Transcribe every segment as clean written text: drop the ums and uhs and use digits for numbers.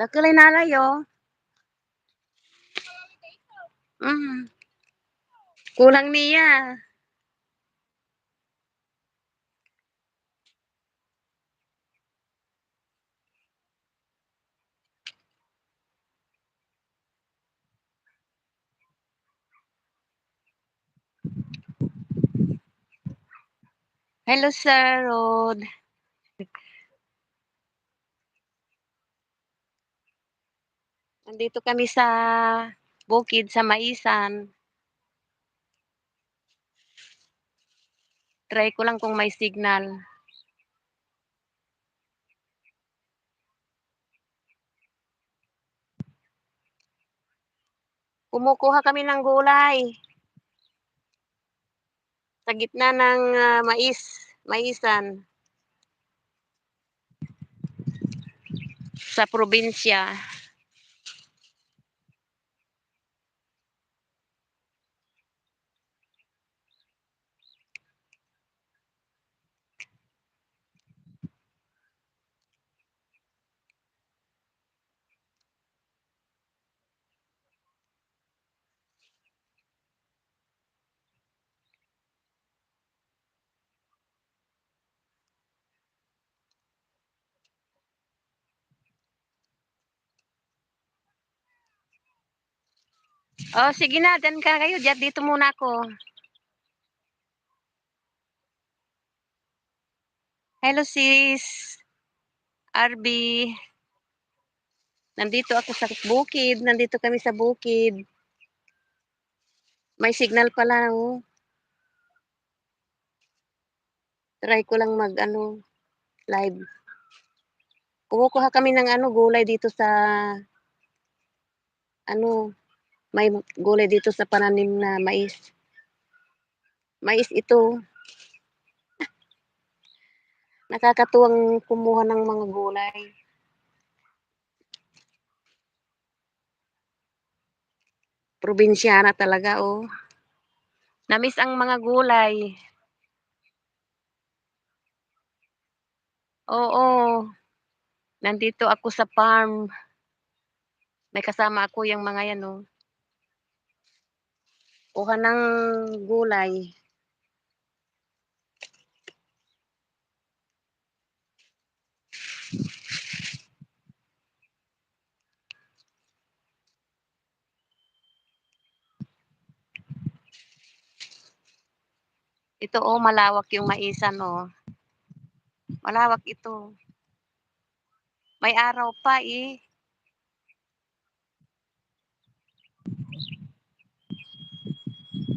Dakelay nalayo. Mhm. Kulang niya. Hello, Sir Rod. Nandito kami sa bukid sa Maisan. Try ko lang kung may signal. Kumukuha kami ng gulay. Sa gitna ng, maisan sa probinsya. Oh, sige na diyan ka kayo, dito muna ako. Hello, sis, RB. Nandito ako sa bukid, nandito kami sa bukid. May signal pala, oh. Try ko lang mag-ano, live. Kumukuha kami ng ano, gulay dito sa ano, may gulay dito sa pananim na mais. Mais ito. Nakakatuwang kumuha ng mga gulay. Probinsyana talaga, oh. Namiss ang mga gulay. Oo, nandito ako sa farm. May kasama ako yung mga yan, oh. Kuha ng gulay. Ito, oh, malawak yung maisan, oh. Malawak ito. May araw pa, eh.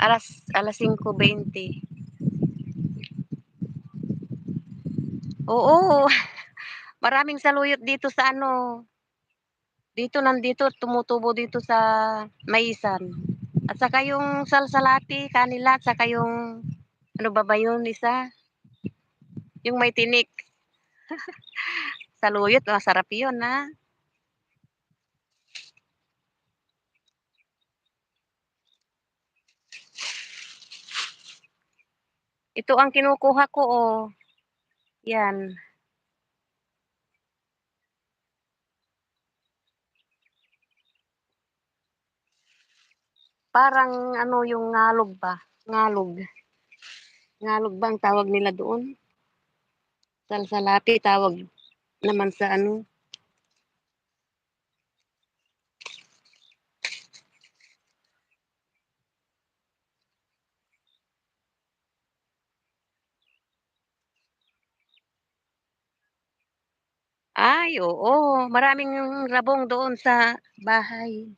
Alas 5:20. Oo, maraming saluyot dito sa ano, nandito tumutubo dito sa maisan. At saka yung salsalati kanila at saka yung ano ba yun isa, yung may tinik. Saluyot masarap yun, ha. Ito ang kinukuha ko, oh, yan. Parang ano yung ngalog ba, ngalog. Ngalog ba ang tawag nila doon? Salsalati tawag naman sa ano. Ay, oo, maraming rabong doon sa bahay.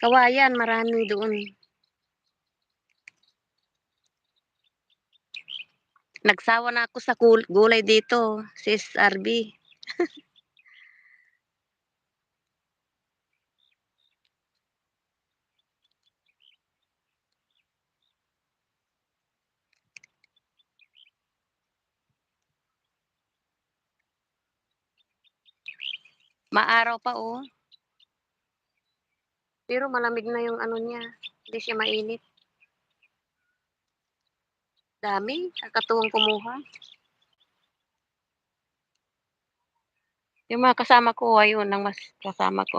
Kawayan marami doon. Nagsawa na ako sa gulay dito, sis RB. Maaraw pa, oh. Pero malamig na yung ano niya, hindi siya mainit. Dami, kakatuwang kumuha. Yung mga kasama ko ayun ang mas kasama ko.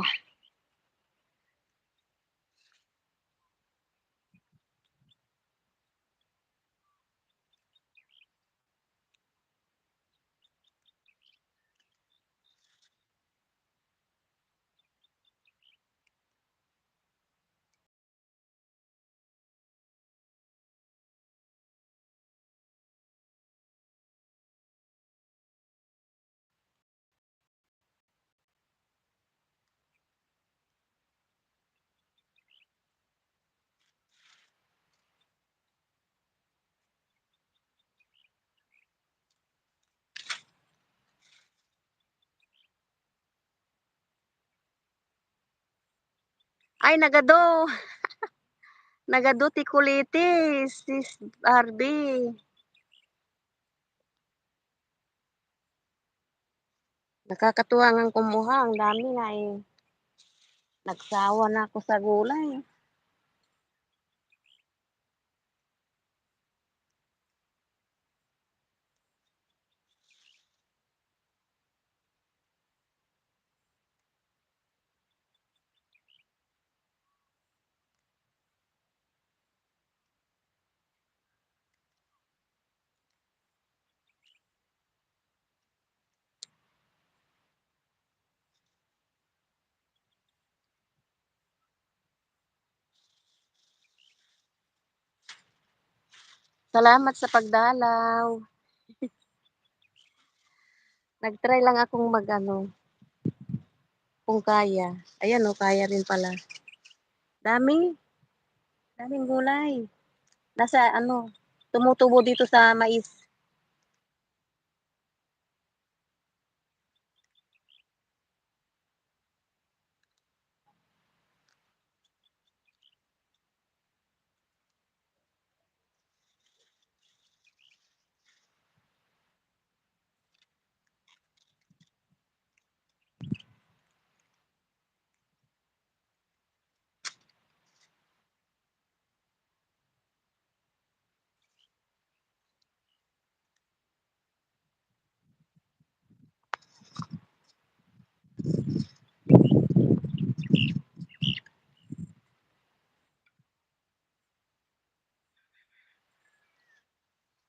Ay nagado, nagado ti kulitis, sis Barbie. Nakakatuwa ngang kumuha, ang dami nga, eh. Nagsawa na ako sa gulay. Salamat sa pagdalaw. Nag-try lang akong mag-ano, kung kaya. Ayan oh, kaya rin pala. Dami, daming gulay. Nasa ano, tumutubo dito sa mais.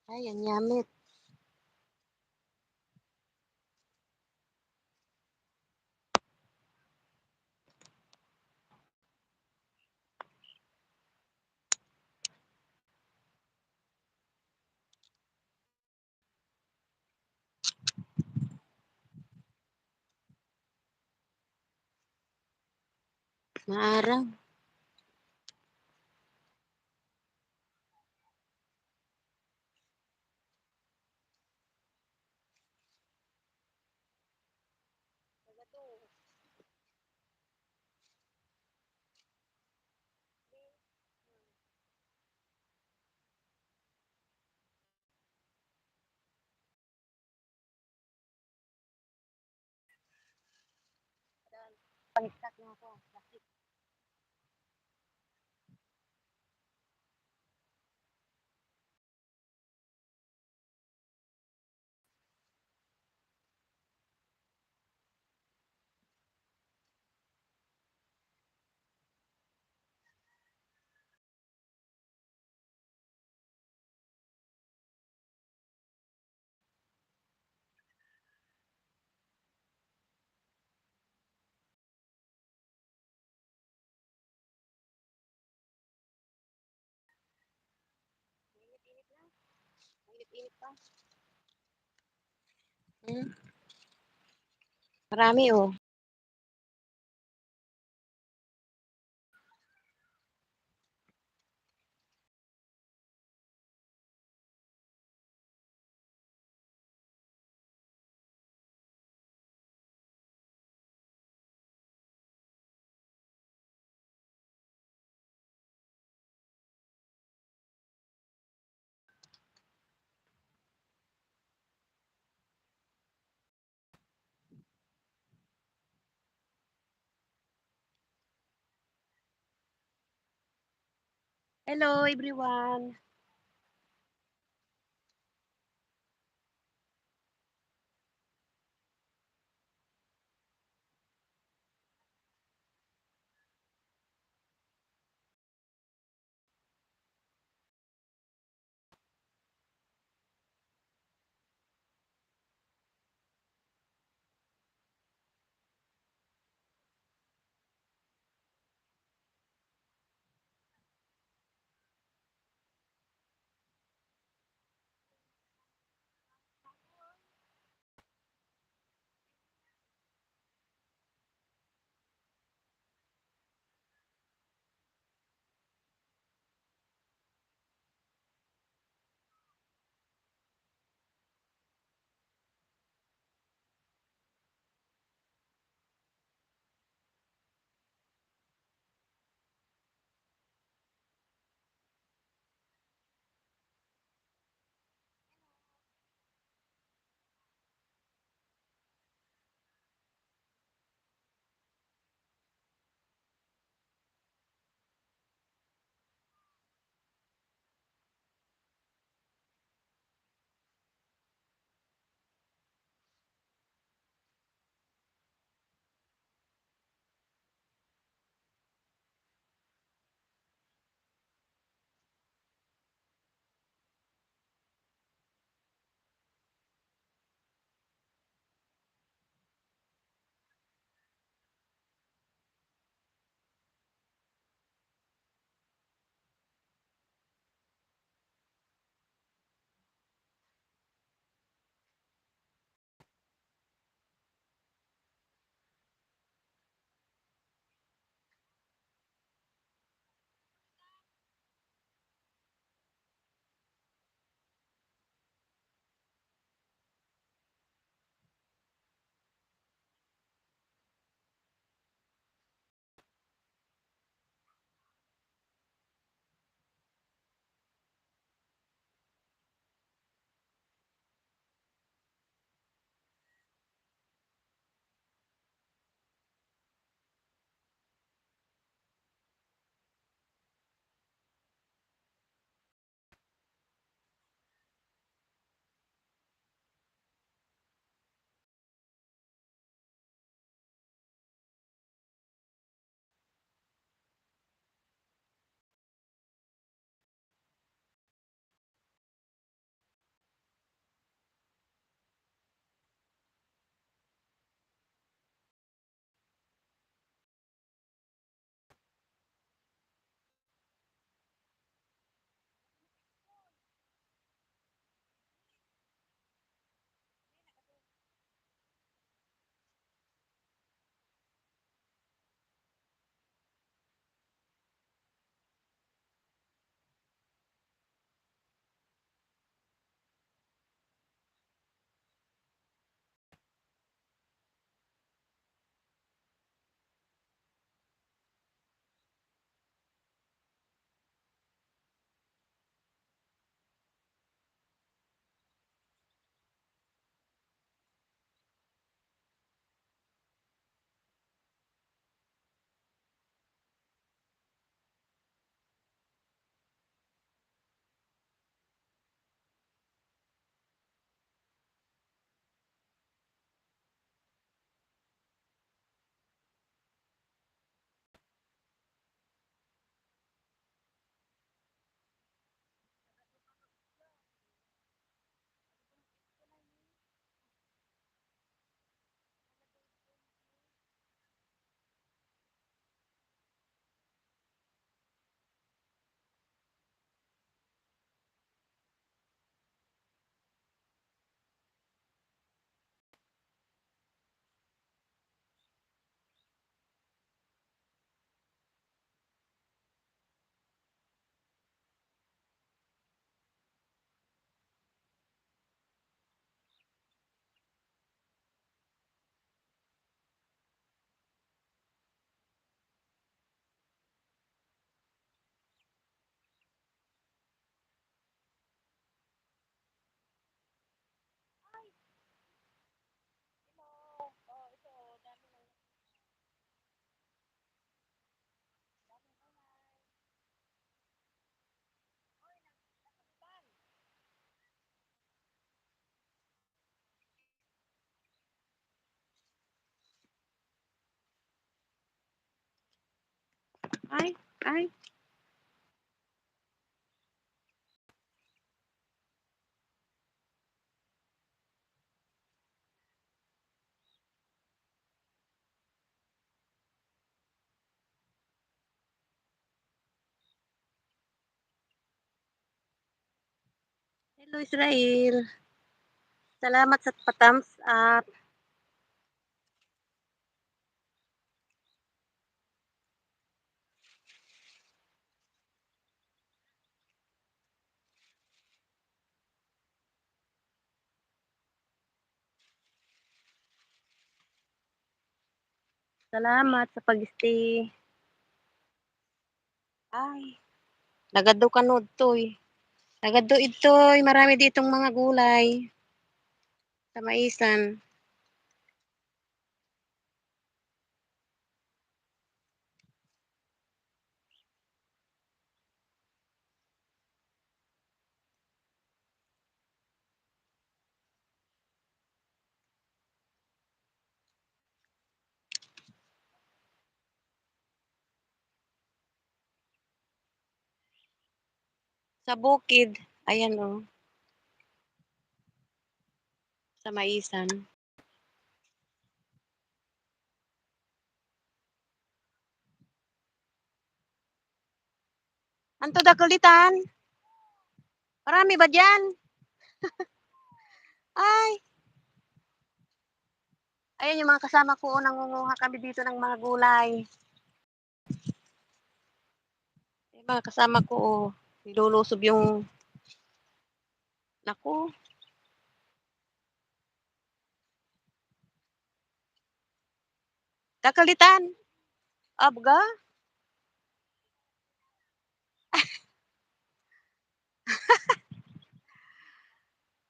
Ay, ang yummy. Maaraw. Pangit na ako. Init-init pa. Hmm, marami oh. Hello everyone. Ay, ay, hello Israel. Salamat sa pa-thumbs up. Salamat sa pag-stay. Ay, nagado kanod 'toy. Nagado ito'y marami ditong mga gulay sa maisan. Sa bukid, ayan oh, sa maisan. Anto dakulitan? Marami ba diyan? Ay, ayan yung mga kasama ko, oh, nangunguha kami dito ng mga gulay. Yung mga kasama ko, oh, nilulusob yung naku, dakulitan? Abga?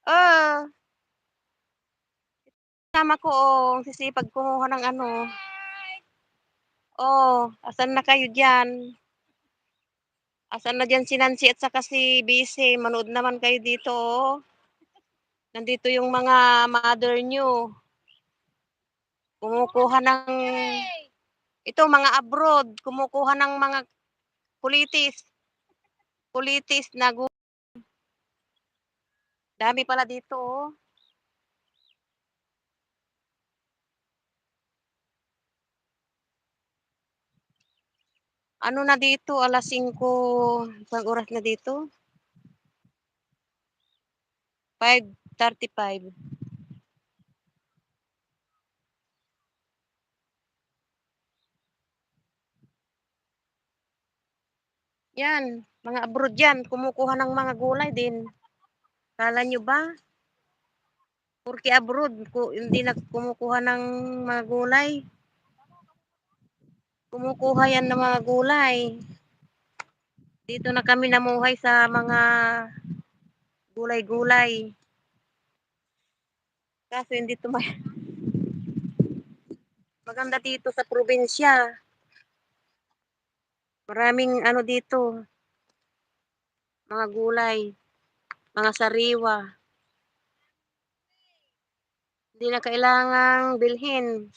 Oh, kasama ko, oh, sisipag kumuha ng ano. Oh, asan na kayo diyan? Asan na diyan si Nancy at saka si Bise, manood naman kayo dito, oh. Nandito yung mga mother niyo, kumukuha ng ito mga abroad, kumukuha ng mga kulitis, kulitis na dami pala dito, oh. Ano na dito, 5:00, anong oras na dito? 5:35. Yan, mga abroad yan, kumukuha ng mga gulay din. Akala niyo ba, porke abroad hindi na kumukuha ng mga gulay, kumukuha yan ng mga gulay. Dito na kami namuhay sa mga gulay-gulay. Kaso hindi maganda dito sa probinsya. Maraming ano dito, mga gulay, mga sariwa. Hindi na kailangang bilhin.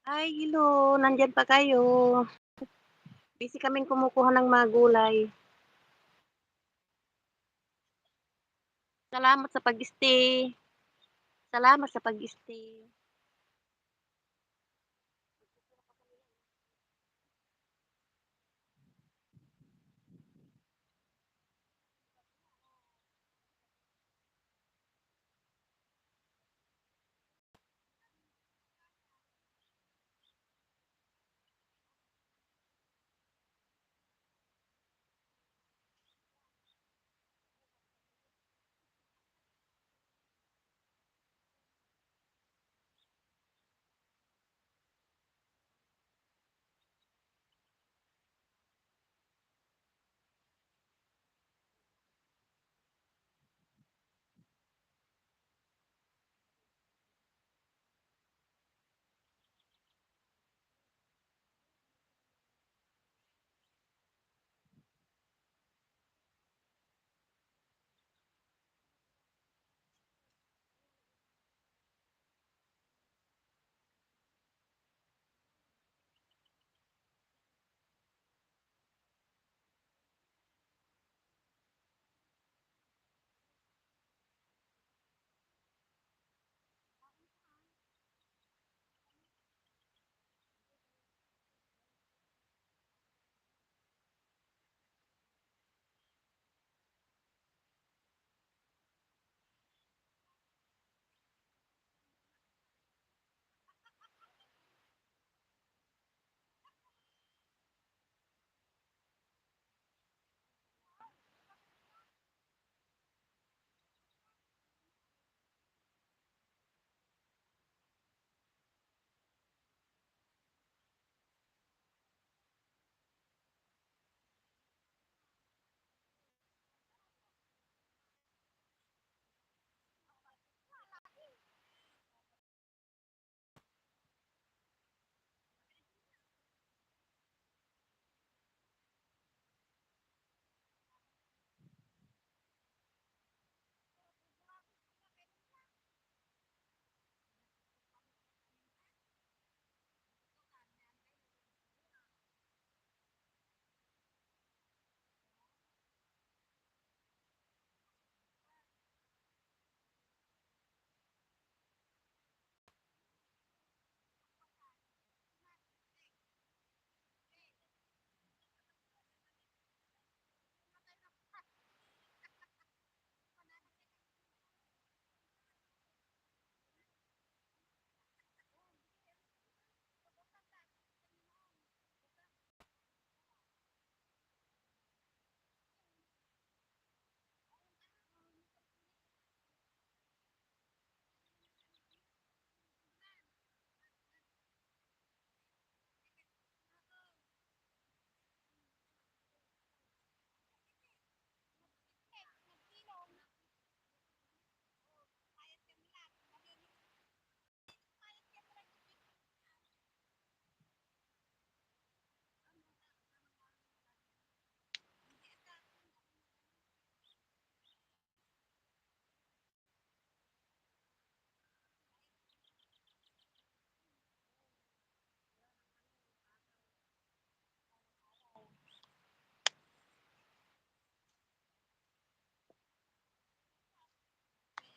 Hi, hello, nandiyan pa kayo? Busy kaming kumukuha ng mga gulay. Salamat sa pag-stay. Salamat sa pag-stay.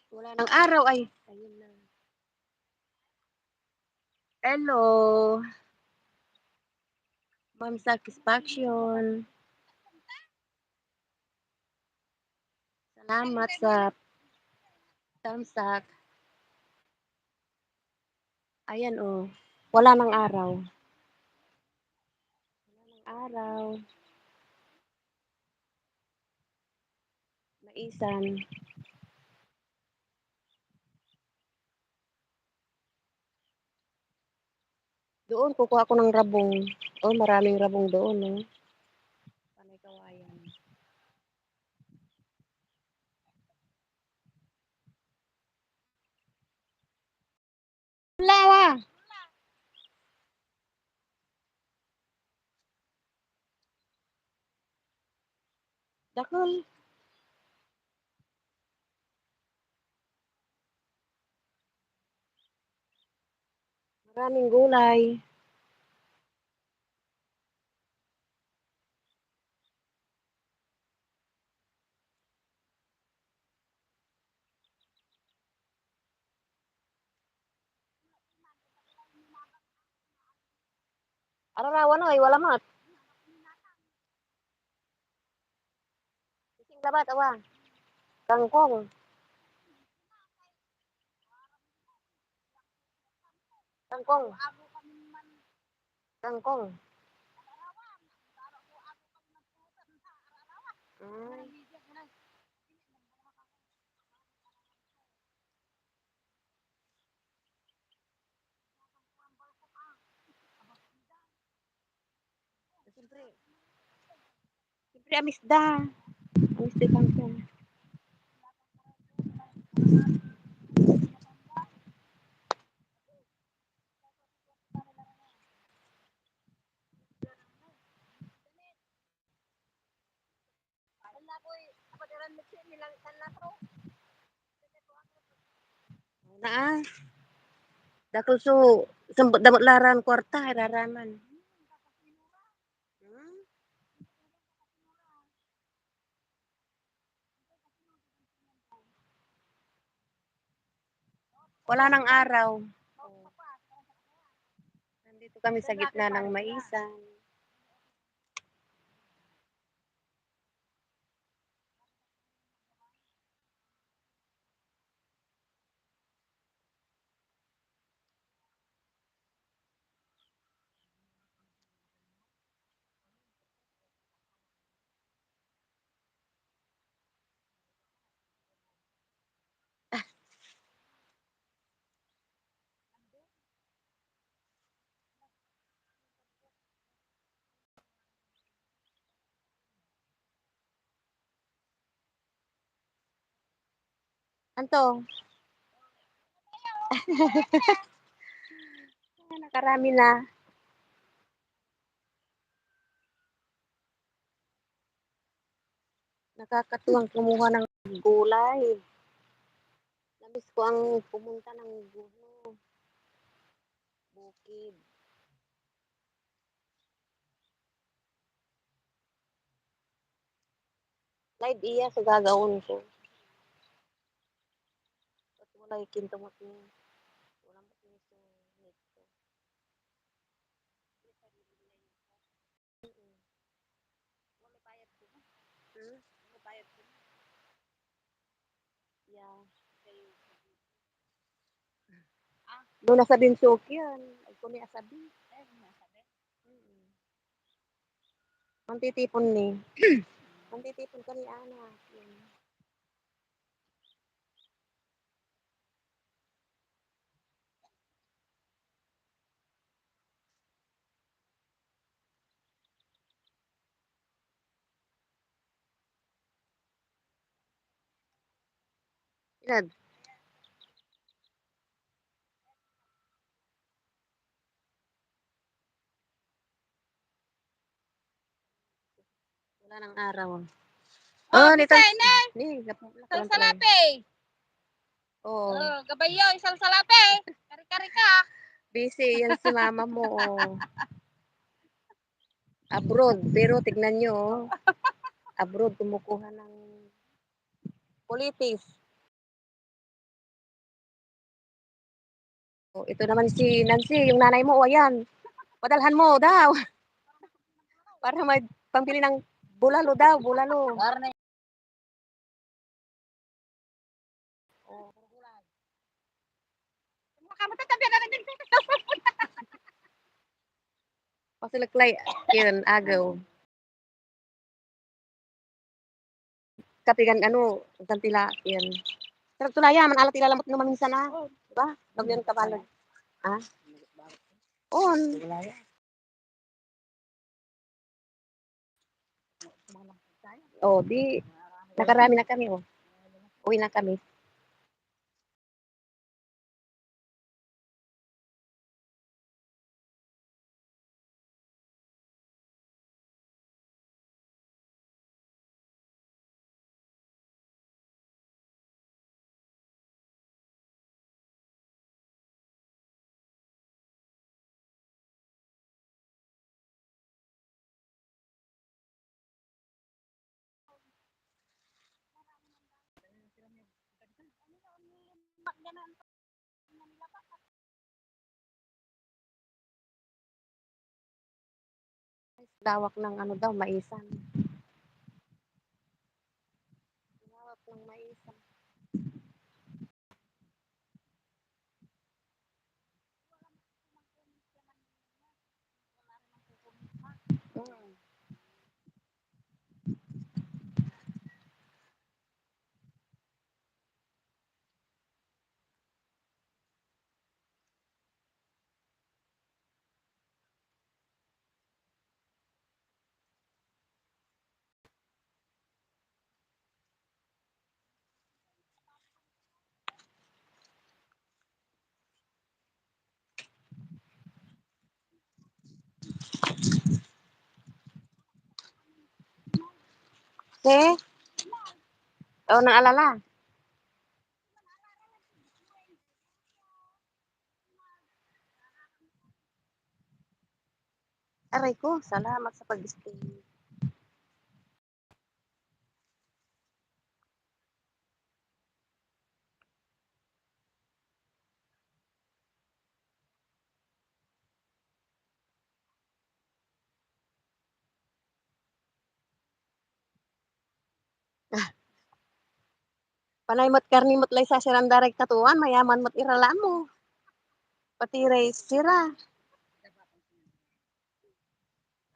Wala ng araw ay. Ayun na. Hello, Ma'am Satisfaction. Salamat sa thumbs up. Ayan oh, wala ng araw. Araw, maisan. Doon kukuha ako ng rabong. Oh, maraming rabong doon, no? Panay kawayan. Lawa! Dakol. Maraming gulay. Ararawan oy, wala mat. Sing labat awa. Kangkong, kangkong, kangkong. Hmm, siyempre, siyempre amisda. Amisda kangkong. Naa, dakol so sambot damot laran kwarta raraman. Hmm, wala ng araw. Oh, nandito kami sa gitna ng maisan. Anto, nakarami na. Nakakatuwang kumuha ng gulay. Namiss ko ang pumunta ng bukid. Laid iya sa gagawon ko. At wala ikintamot ni. Walang patinis yung nito. Wala bayad ko. Hmm? Wala bayad ko. Yeah. Doon nasa Binsuk yan. Ay ko ni asabi. Mm. Mantitipon ni. Mantitipon ka ni Ana. Yun. Ilad. Wala ng araw. Oh, nito. Ni, Salapi. Oh, Gabayo, isang salapi. Kari-kari ka. busy yan si mama mo. Oh. Abroad. Pero tignan nyo. Oh. Abroad, kumukuha ng politis. Oh, ito naman si Nancy, yung nanay mo. O, ayan. Padalhan mo daw. Para may pambili ng bulalo daw. Bulalo. Oh. Kamu tetap ya natin. Pasalaklay. Yan, agaw. Kapigan ano, tantila. Yan. Pero tulaya, man alat ilalamot naman minsan na. Diba? Pag yan kabalog. Ah? On. Oh, di. Nakarami na kami, oh. Uwi na kami. Lawak ng ano daw, Maisan. Lawak ng Maisan. Mm. Okay? O, nang alala. Aray ko, salamat sa pag-stay. Panay mo't karni mo't lay sa sirandarag katuan, mayaman mo't irala mo. Pati rice sira.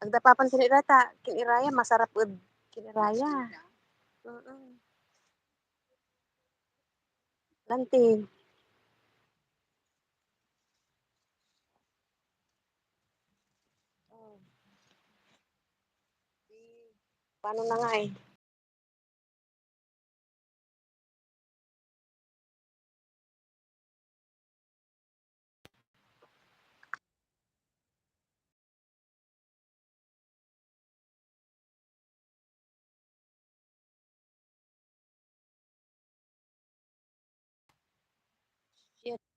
Agdapapan kinirata, kiniraya, masarap ud kiniraya. Mm. Lanting. Oh. Paano na nga eh. Shit.